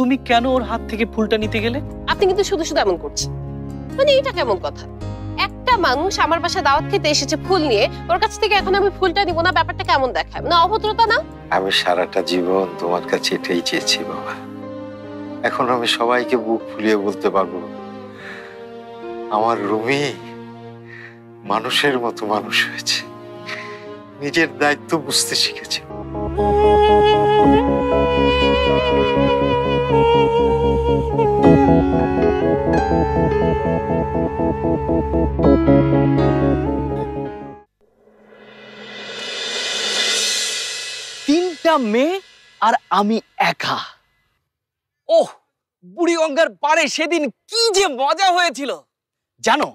তুমি কেন ওর হাত থেকে ফুলটা নিতে গেলে? আপনি কিন্তু শুধু শুধু এমন করছেন, মানে এটা কেমন কথা? একটা মানুষ আমার বাসায় দাওয়াত খেতে এসেছে ফুল নিয়ে, ওর কাছ থেকে এখন আমি ফুলটা নিব না, ব্যাপারটা কেমন দেখায়? মানে অভদ্রতা না? আমি সারাটা জীবন তোমার কাছে এটাই চেয়েছি বাবা। এখন আমি সবাইকে বুক ফুলিয়ে বলতে পারবো, আমার রুমি মানুষের মতো মানুষ হয়েছে, নিজের দায়িত্ব বুঝতে শিখেছে। তিনটা মেয়ে আর আমি একা। ওহ, বুড়িগঙ্গার পাড়ে সেদিন কি যে মজা হয়েছিল জানো,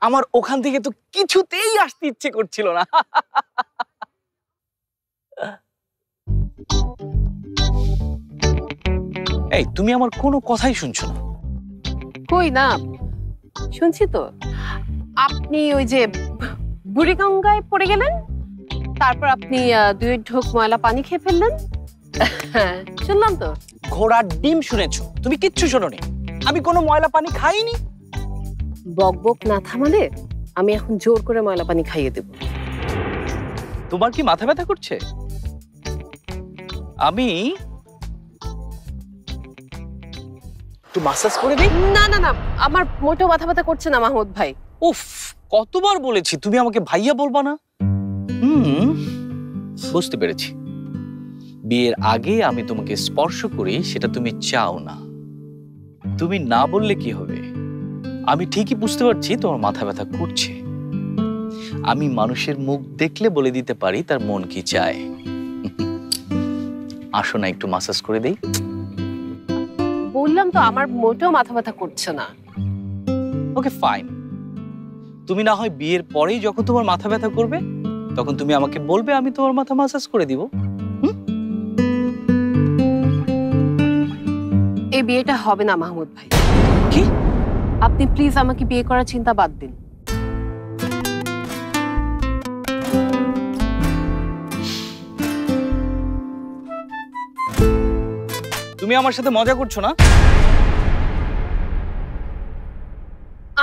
আমার ওখান থেকে তো কিছুতেই আসতে ইচ্ছে করছিল না। এই তুমি আমার কোনো কথাই শুনছো না? কই না, শুনছি তো। আপনি ওই যে বুড়িগঙ্গায় পড়ে গেলেন, তারপর আপনি 2 ঢোক ময়লা পানি খেয়ে ফেললেন। শুনলাম তো। ঘোড়ার ডিম শুনেছো, তুমি কিচ্ছু শোনোনি। আমি কোনো ময়লা পানি খাইনি। বক বক না থামালে আমি এখন জোর করে ময়লা পানি খাইয়ে দেব। তোমার কি মাথা ব্যথা করছে? আমি একটু মাসাজ করে দিই? না না না, আমার মোটেও মাথা ব্যথা করছে না মাহমুদ ভাই। উফ, কতবার বলেছি তুমি আমাকে ভাইয়া বলবা না। বুঝতে পেরেছি, বিয়ের আগে আমি তোমাকে স্পর্শ করি সেটা তুমি চাও না। তুমি না বললে কি হবে? আমি ঠিকই বুঝতে পারছি তোমার মাথা ব্যথা করছে। আমি মানুষের মুখ দেখলে বলে দিতে পারি তার মন কি চায়। আসো না, একটু মাসাজ করে দেই। বললাম তো আমার মোটেও মাথা ব্যথা করছে না। ওকে ফাইন, তুমি না হয় বিয়ের পরেই যখন তোমার মাথা ব্যথা করবে তখন তুমি আমাকে বলবে, আমি তোমার মাথা মাসাজ করে দিব। এই বিয়েটা হবে না মাহমুদ ভাই। কি? আপনি প্লিজ আমাকে বিয়ে করার চিন্তা বাদ দিন। তুমি আমার সাথে মজা করছো না?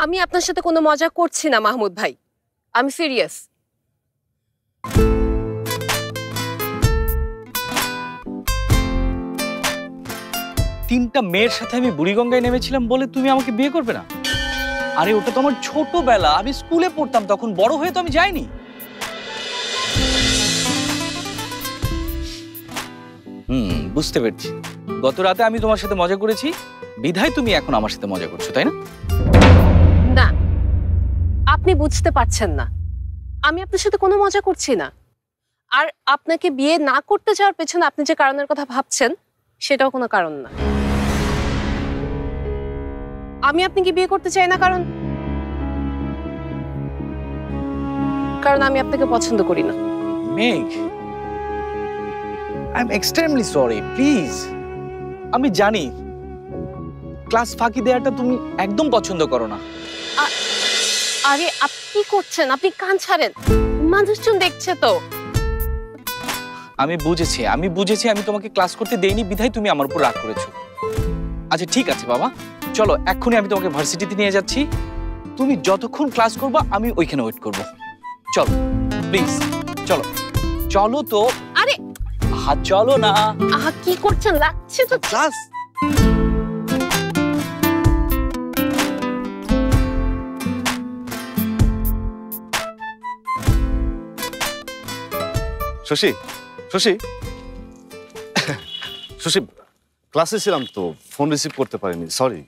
আমি আপনার সাথে কোনো মজা করছি না মাহমুদ ভাই, আমি সিরিয়াস। তিনটা মেয়ের সাথে আমি বুড়িগঙ্গায় নেমেছিলাম বলে তুমি আমাকে বিয়ে করবে না? আরে ওটা তো আমার ছোটবেলা, আমি স্কুলে পড়তাম তখন, বড় হয়ে তো আমি যাইনি। বুঝতে পেরেছি, গত রাতে আমি তোমার সাথে মজা করেছি বিধায় তুমি এখন আমার সাথে মজা করছো, তাই না? না, আপনি বুঝতে পারছেন না, আমি আপনার সাথে কোনো মজা করছি না। আর আপনাকে বিয়ে না করতে যাওয়ার পেছনে আপনি যে কারণের কথা ভাবছেন সেটাও কোনো কারণ না। আমি আপনাকে বিয়ে করতে চাই না কারণ আমি আপনাকে পছন্দ করি না। মেঘ, I am extremely sorry, please. আমি জানি ক্লাস ফাঁকি দেওয়াটা তুমি একদম পছন্দ করো না। আরে আপনি কি করছেন? আপনি কান ছাড়েন, মানুষজন দেখছে তো। আমি বুঝেছি আমি তোমাকে ক্লাস করতে দেইনি বিধায় তুমি আমার উপর রাগ করেছো। আচ্ছা ঠিক আছে বাবা, চলো এক্ষুনি আমি তোমাকে ভার্সিটিতে নিয়ে যাচ্ছি। তুমি যতক্ষণ ক্লাস করবা আমি ওইখানে ওয়েট করব। চলো প্লিজ, চলো চলো তো। আরে চলো না। কি করছেন? লাগছে তো ক্লাস। শশী, শশী, শশী, ক্লাসে ছিলাম তো, ফোন রিসিভ করতে পারিনি, সরি।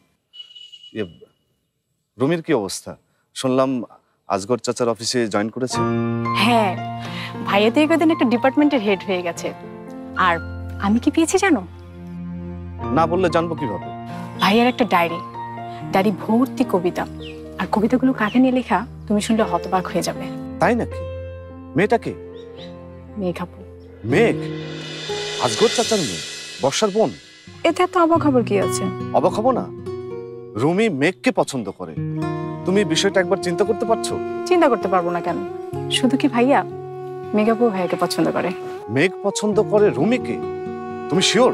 রুমির কি অবস্থা? শুনলাম আজগর চাচার অফিসে জয়েন করেছে। হ্যাঁ, ভাইয়া তো একদিন একটা ডিপার্টমেন্টের হেড হয়ে গেছে। আর আমি কি পেয়েছি জানো? না বললে জানবো কিভাবে? ভাইয়ার একটা ডায়েরি ভর্তি কবিতা। আর কবিতাগুলো কাকে নিয়ে লেখা তুমি শুনলে হতবাক হয়ে যাবে। তাই নাকি? মেয়েটাকে? মেঘ আপু। মেঘ? আজগর চাচার মেয়ে, বর্ষার বোন? এতে এত অবাক খবর কি আছে? অবাক হবো না? রুমি মেঘকে পছন্দ করে। তুমি বিষয়টা একবার চিন্তা করতে পারছো? চিন্তা করতে পারবো না কেন? শুধু কি ভাইয়া, মেঘ আপু ভাইয়াকে পছন্দ করে। মেঘ পছন্দ করে রুমিকে? তুমি শিওর?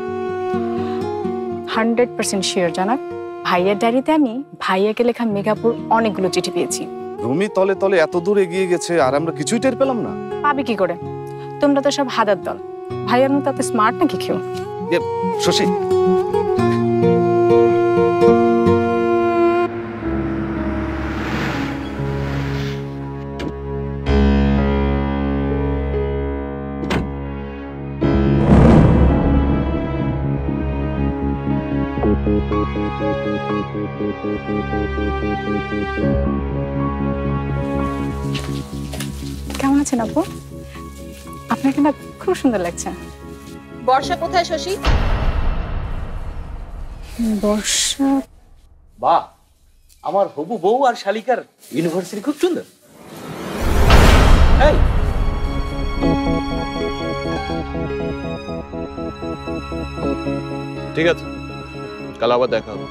100% শিওর জানাক, ভাইয়ার ডায়েরিতে আমি ভাইয়াকে লেখা মেঘাপুর অনেকগুলো চিঠি পেয়েছি। রুমি তলে তলে এত দূর এগিয়ে গেছে আর আমরা কিছুই টের পেলাম না। পাবে কি করে? তোমরা তো সব হাদার দল। ভাইয়ার মতো এত স্মার্ট নাকি কেউ? শশী, কেমন আছেন আপু? আপনাকে না খুব সুন্দর লাগছে। বর্ষা কোথায় শশী? বর্ষা? বাহ, আমার হবু বউ আর শালিকার ইউনিভার্সিটি খুব সুন্দর। এই, ঠিক আছে, কাল আবার দেখা হবে।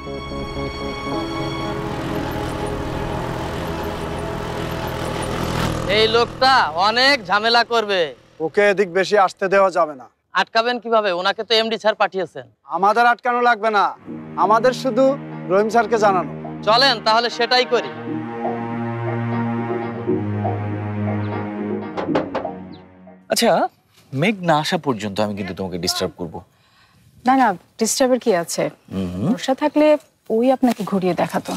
এই লোকটা অনেক ঝামেলা করবে। ওকে এদিক বেশি আসতে দেওয়া যাবে না। আটকাবেন কিভাবে? ওনাকে তো এমডি স্যার পাঠিয়েছেন। আমাদের আটকানো লাগবে না, আমাদের শুধু রহিম স্যারকে জানানো। চলেন তাহলে সেটাই করি। আচ্ছা, মেঘ না আসা পর্যন্ত আমি কিন্তু তোমাকে ডিস্টার্ব করব। না না, ডিস্টার্বের কি আছে? বর্ষা থাকলে ওই আপনাকে ঘুরিয়ে দেখাতো।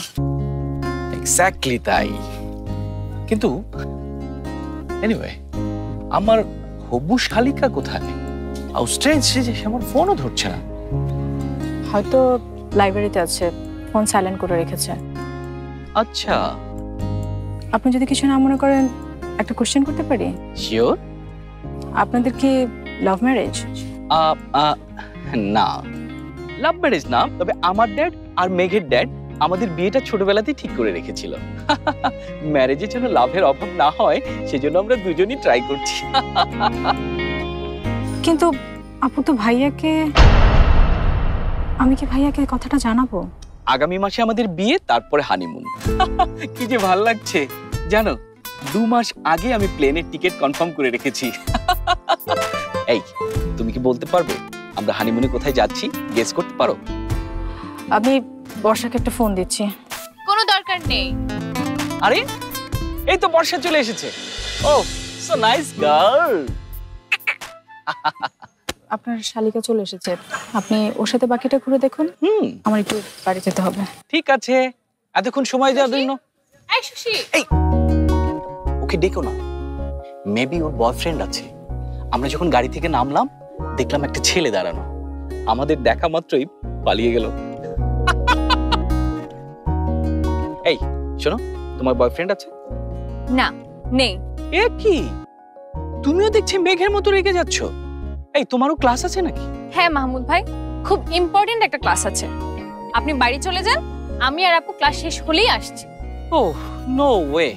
এক্স্যাক্টলি তাই। কিন্তু এনিওয়ে, আমার হবু শালিকা কোথায়? হাউ স্ট্রেঞ্জ যে সে আমার ফোনও ধরছে না। হয়তো লাইব্রেরিতে আছে, ফোন সাইলেন্ট করে রেখেছে। আচ্ছা, আপনি যদি কিছু না মনে করেন একটা কোশ্চেন করতে পারি? শিওর। আপনাদের কি লাভ ম্যারেজ? না, লাভ ম্যারেজ না, তবে আমার ড্যাড আর মেঘের ড্যাড আমাদের বিয়েটা ছোটবেলাতেই ঠিক করে রেখেছিল। ম্যারেজের জন্য লাভের অভাব না হয় সেজন্য আমরা দুজনই ট্রাই করছি। কিন্তু আপু তো ভাইয়াকে, আমি কি ভাইয়াকে কথাটা জানাবো? আগামী মাসে আমাদের বিয়ে, তারপরে হানিমুন। কি যে ভাল লাগছে জানো, 2 মাস আগে আমি প্লেনের টিকিট কনফার্ম করে রেখেছি। এই, তুমি কি বলতে পারবে আমরা হানিমুনে কোথায় যাচ্ছি? গেস করতে পারো? আমি বর্ষাকে একটা ফোন দিচ্ছি। কোনো দরকার নেই। আরে, এই তো বর্ষা চলে এসেছে। ও, সো নাইস গার্ল। আপনার শালিকা চলে এসেছে, আপনি ওর সাথে বাকিটা ঘুরে দেখুন। আমার একটু বাড়ি যেতে হবে। ঠিক আছে, এতক্ষণ সময় দেওয়ার জন্য। এই শশী, ওকে ডেকো না, মেবি ওর বয়ফ্রেন্ড আছে। আমরা যখন গাড়ি থেকে নামলাম দেখলাম একটা ছেলে দাঁড়ানো, আমাদের দেখা মাত্রই পালিয়ে গেল। এই শোনো, তোমার বয়ফ্রেন্ড আছে? না, নেই। এ কি, তুমিও দেখছি মেঘের মতো রেগে যাচ্ছ। এই, তোমারও ক্লাস আছে নাকি? হ্যাঁ মাহমুদ ভাই, খুব ইম্পর্টেন্ট একটা ক্লাস আছে। আপনি বাড়ি চলে যান, আমি আর আপু ক্লাস শেষ হলেই আসছি। ওহ, নো ওয়ে।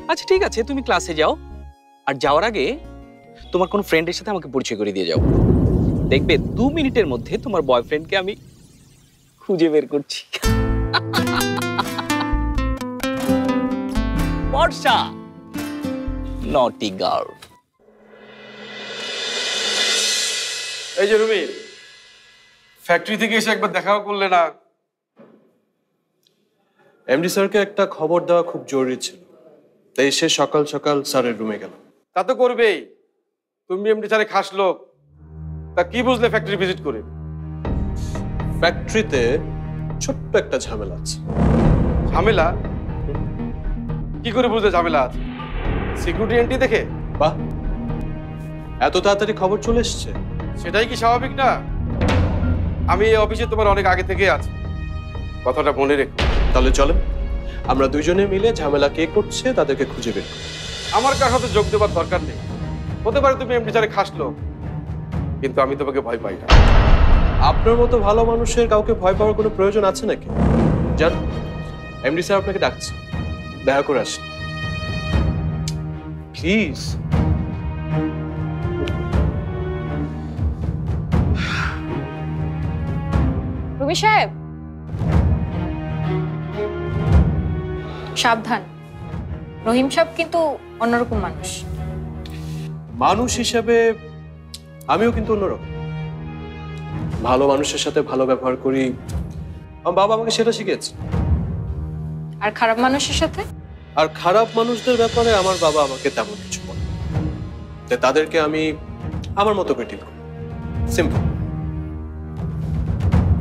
আচ্ছা ঠিক আছে, তুমি ক্লাসে যাও, আর যাওয়ার আগে তোমার কোন ফ্রেন্ডের সাথে আমাকে পরিচয় করে দিয়ে যাও। দেখবে 2 মিনিটের মধ্যে তোমার বয়ফ্রেন্ডকে আমি খুঁজে বের করছি। বর্ষা, নটি গার্ল। এই যে রুমি, ফ্যাক্টরি থেকে এসে একবার দেখাও করলে না? এমডি স্যারকে একটা খবর দেওয়া খুব জরুরি ছিল, তাই সে সকাল সকাল স্যারের রুমে গেল। তা তো করবেই, তুমি এমডি স্যারে খাস লোক, তা কি বুঝলে ফ্যাক্টরি ভিজিট করে? ফ্যাক্টরিতে ছোট্ট একটা ঝামেলা আছে। ঝামেলা? কি করে বুঝলে ঝামেলা আছে? সিকিউরিটি এন্ট্রি দেখে? বাহ, এত তাড়াতাড়ি খবর চলে এসছে। সেটাই কি স্বাভাবিক না? আমি এই অফিসে তোমার অনেক আগে থেকে আছি, কথাটা মনে রেখো। তাহলে চলেন আমরা দুজনে মিলে ঝামেলা কে করছে তাদেরকে খুঁজে বের করি। আমার কার সাথে যোগ দেবার দরকার নেই। হতে পারে তুমি এমডি স্যারে খাস লোক, কিন্তু আমি তোমাকে ভয় পাই না। আপনার মতো ভালো মানুষের কাউকে ভয় পাওয়ার কোনো প্রয়োজন আছে নাকি? যান, এমডি স্যার আপনাকে ডাকছে, দেখা করে আসেন প্লিজ। রুমি সাহেব, সাবধান, রহিম সাহেব কিন্তু অন্যরকম মানুষ। মানুষ হিসেবে আমিও কিন্তু অন্যরকম। ভালো মানুষের সাথে ভালো ব্যবহার করি। আমার বাবা আমাকে সেটা শিখিয়েছে। আর খারাপ মানুষের সাথে? আর খারাপ মানুষদের ব্যাপারে আমার বাবা আমাকে তেমন কিছু বলে না। তাই তাদেরকে আমি আমার মতো করে ডিল করি। সিম্পল।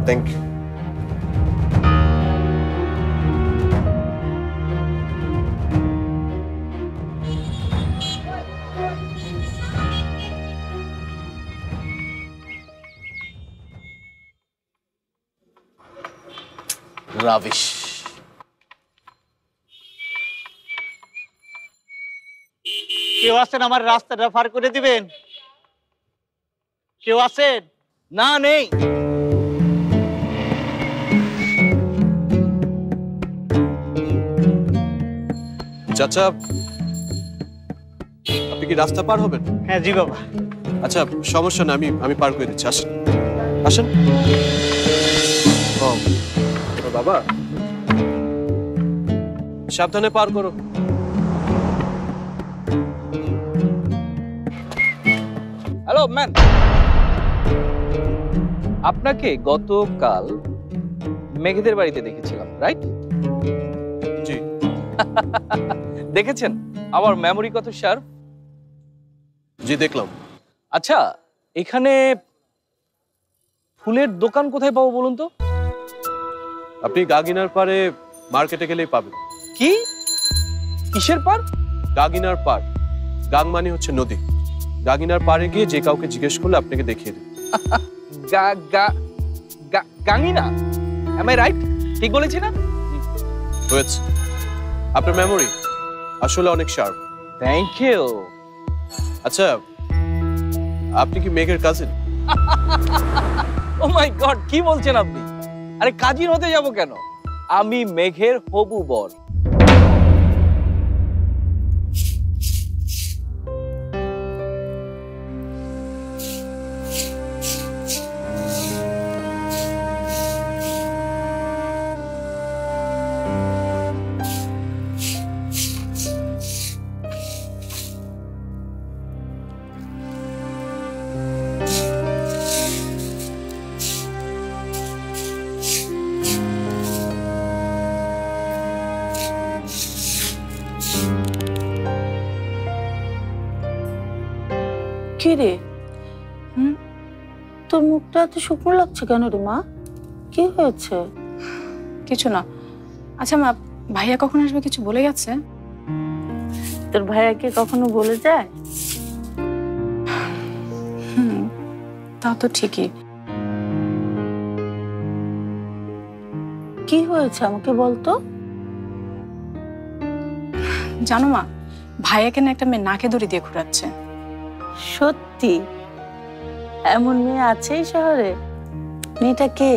Thank you. রাবিশ। কেউ আছেন আমার রাস্তাটা পার করে দিবেন? কেউ আছেন? না, নেই। চাচা, আপনি কি রাস্তা পার হবেন? হ্যাঁ জি বাবা। আচ্ছা, সমস্যা না, আমি পার করে দিচ্ছি। আসেন আসেন। ও, এবার বাবা সাবধানে পার করো। হ্যালো ম্যান, আপনাকে গতকাল মেঘেদের বাড়িতে দেখেছিলাম, রাইট? জি। দেখেছেন আমার মেমোরি কত শার্প? জি দেখলাম। আচ্ছা, এখানে ফুলের দোকান কোথায় পাবো বলুন তো? আপনি গাগিনার পারে মার্কেটে গেলেই পাবেন। কি? কিসের পার? গাগিনার পার। গাং মানে হচ্ছে নদী। গাগিনার পারে গিয়ে যে কাউকে জিজ্ঞেস করলে আপনাকে দেখিয়ে দেবে। গাঙ্গিনা, এম আই রাইট? ঠিক বলেছি না? হয়েছে। আপনার মেমোরি আসলে অনেক শার্প। Thank you. আচ্ছা, আপনি কি মেঘের কাজিন? ও মাই গড, কি বলছেন আপনি? আরে কাজিন হতে যাব কেন? আমি মেঘের হবু বর। কি রে, তোর মুখটা এত শুকনো লাগছে কেন রে মা? কি হয়েছে? কিছু না। আচ্ছা মা, ভাইয়া কখন আসবে কিছু বলে গেছে? তোর ভাইয়াকে কখনো বলে যায়? তা তো ঠিকই। কি হয়েছে আমাকে বলতো? জানো মা, ভাইয়াকে না একটা মেয়ে নাকে দড়ি দিয়ে ঘোরাচ্ছে। সত্যি? এমন মেয়ে আছে শহরে? মেয়েটা কে?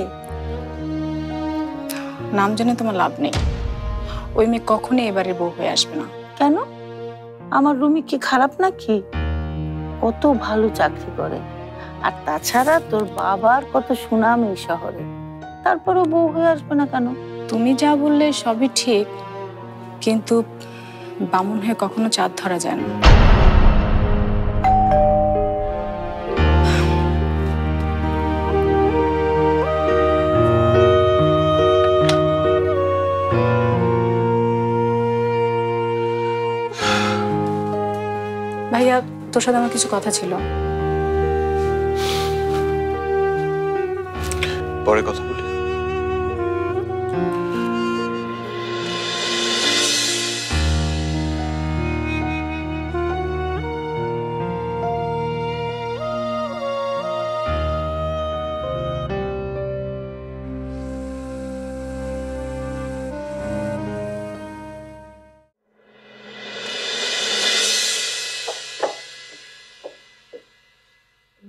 নাম জেনে তোমার লাভ নেই। ওই মেয়ে কখনোই এবারে বউ হয়ে আসবে না। কেন? আমার রুমি কি খারাপ নাকি? কত ভালো চাকরি করে, আর তাছাড়া তোর বাবার কত সুনাম এই শহরে, তারপরও বউ হয়ে আসবে না কেন? তুমি যা বললে সবই ঠিক, কিন্তু বামুন হয়ে কখনো চাঁদ ধরা যায় না। ভাইয়া, তোর সাথে আমার কিছু কথা ছিল। পরে কথা বলি।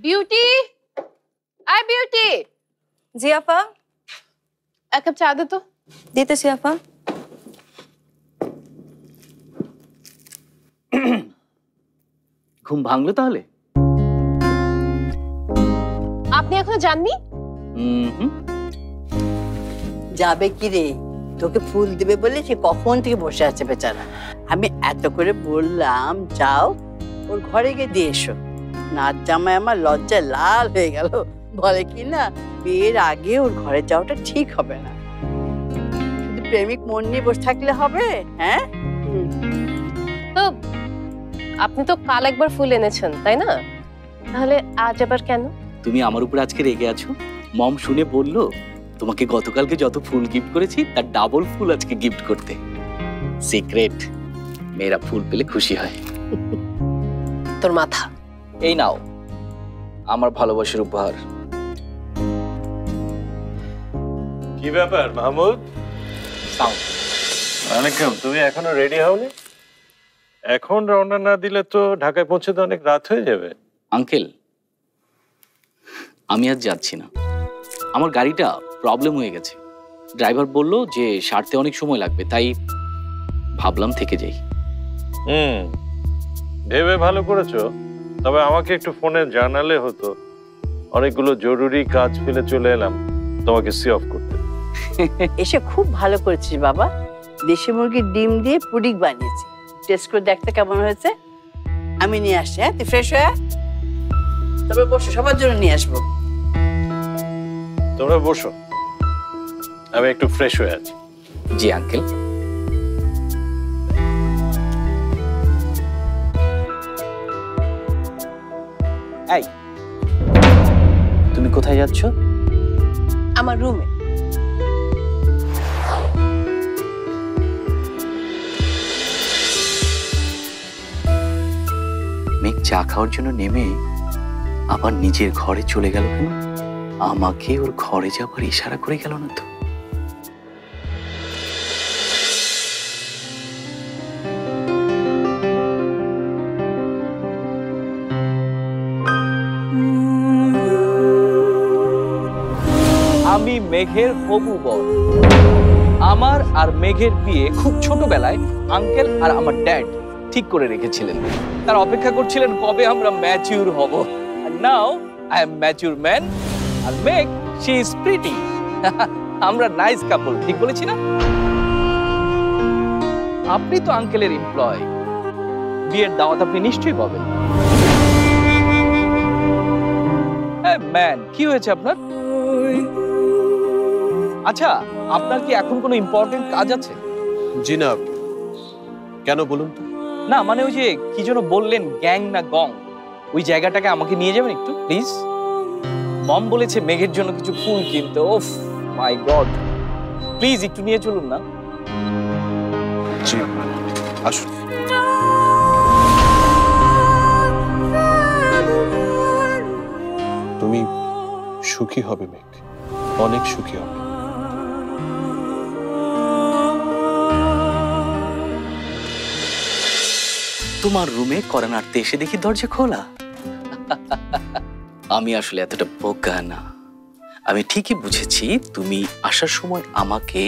Beauty, I beauty. জি আপা। এক কাপ চা দে তো। দিতেছি আপা। ঘুম ভাঙলো তাহলে? আপনি এখনো যাননি? যাবে কি রে, তোকে ফুল দিবে বলে সে কখন থেকে বসে আছে বেচারা। আমি এত করে বললাম যাও ওর ঘরে গিয়ে দিয়ে এসো। নাচ জামাই আমার লজ্জায় লাল হয়ে গেল, বলে কি না, বিয়ের আগে ওর ঘরে যাওয়াটা ঠিক হবে না। শুধু প্রেমিক মন নিয়ে বসে থাকলে হবে? হ্যাঁ, তো আপনি তো কাল একবার ফুল এনেছেন তাই না, তাহলে আজ আবার কেন? তুমি আমার উপর আজকে রেগে আছো? মম শুনে বললো তোমাকে গতকালকে যত ফুল গিফট করেছি তার ডাবল ফুল আজকে গিফট করতে। সিক্রেট, মেয়েরা ফুল পেলে খুশি হয়। তোর মাথা। এই নাও আমার ভালোবাসার উপহার। কি ব্যাপার মাহমুদ? ওয়ালাইকুম। তুমি এখনো রেডি হওনি? এখন রওনা না দিলে তো ঢাকায় পৌঁছতে অনেক রাত হয়ে যাবে। আঙ্কেল, আমি আজ যাচ্ছি না। আমার গাড়িটা প্রবলেম হয়ে গেছে। ড্রাইভার বলল যে সারতে অনেক সময় লাগবে, তাই ভাবলাম থেকে যাই। ভেবে ভালো করেছো, তবে আমাকে একটু ফোনে জানালে হতো। অনেকগুলো জরুরি কাজ ফেলে চলে এলাম তোমাকে সি অফ করতে। এসে খুব ভালো করেছিস বাবা। দেশি মুরগির ডিম দিয়ে পুডিং বানিয়েছি, টেস্ট করে দেখতে কেমন হয়েছে। আমি নিয়ে আসছি। হ্যাঁ, তুই ফ্রেশ হয়ে তবে বসো, সবার জন্য নিয়ে আসবো। তোমরা বসো, আমি একটু ফ্রেশ হয়ে আছি। জি আঙ্কেল। এই, তুমি কোথায় যাচ্ছ? আমার রুমে। মেঘ চা খাওয়ার জন্য নেমে আবার নিজের ঘরে চলে গেল কেন? আমাকে ওর ঘরে যাবার ইশারা করে গেল না তো? আমি মেঘের হবু বর। আমার আর মেঘের বিয়ে খুব ছোটবেলায় আঙ্কেল আর আমার ড্যাড ঠিক করে রেখেছিলেন। তার অপেক্ষা করছিলেন কবে আমরা ম্যাচিউর হব। আর now I am mature man, আর মেঘ শি ইজ প্রিটি। আমরা নাইস কাপল, ঠিক বলেছি না? আপনি তো আঙ্কেলের এমপ্লয়, বিয়ের দাওয়াত আপনি নিশ্চয়ই পাবেন। ম্যান, কি হয়েছে আপনার? আচ্ছা, আপনার কি এখন কোনো ইম্পর্টেন্ট কাজ আছে? জি না। কেন বলুন তো? না মানে ওই যে কি যেন বললেন, গ্যাং না গং, ওই জায়গাটাকে আমাকে নিয়ে যাবেন একটু প্লিজ। মম বলেছে মেঘের জন্য কিছু ফুল কিনতে। ওফ মাই গড, প্লিজ একটু নিয়ে চলুন না। জি আসুন। তুমি সুখী হবে মেঘ, অনেক সুখী হবে। তোমার রুমে করা নাড়তে এসে দেখি দরজা খোলা। আমি আসলে এতটা বোকা না। আমি ঠিকই বুঝেছি তুমি আসার সময় আমাকে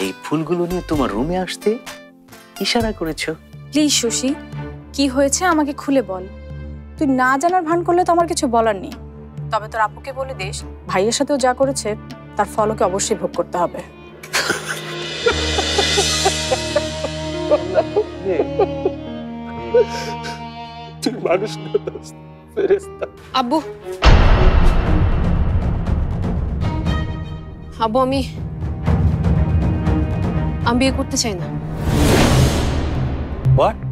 এই ফুলগুলো নিয়ে তোমার রুমে আসতে ইশারা করেছো। প্লিজ শশী, কি হয়েছে আমাকে খুলে বল। তুই না জানার ভান করলে তো আমার কিছু বলার নেই। তবে তোর আপুকে বলে দিস, ভাইয়ের সাথেও যা করেছে তার ফল ওকে অবশ্যই ভোগ করতে হবে। তুই মানুষ না, ফেরেশতা। আব্বু, আব্বু আমি বিয়ে করতে চাই না। হোয়াট?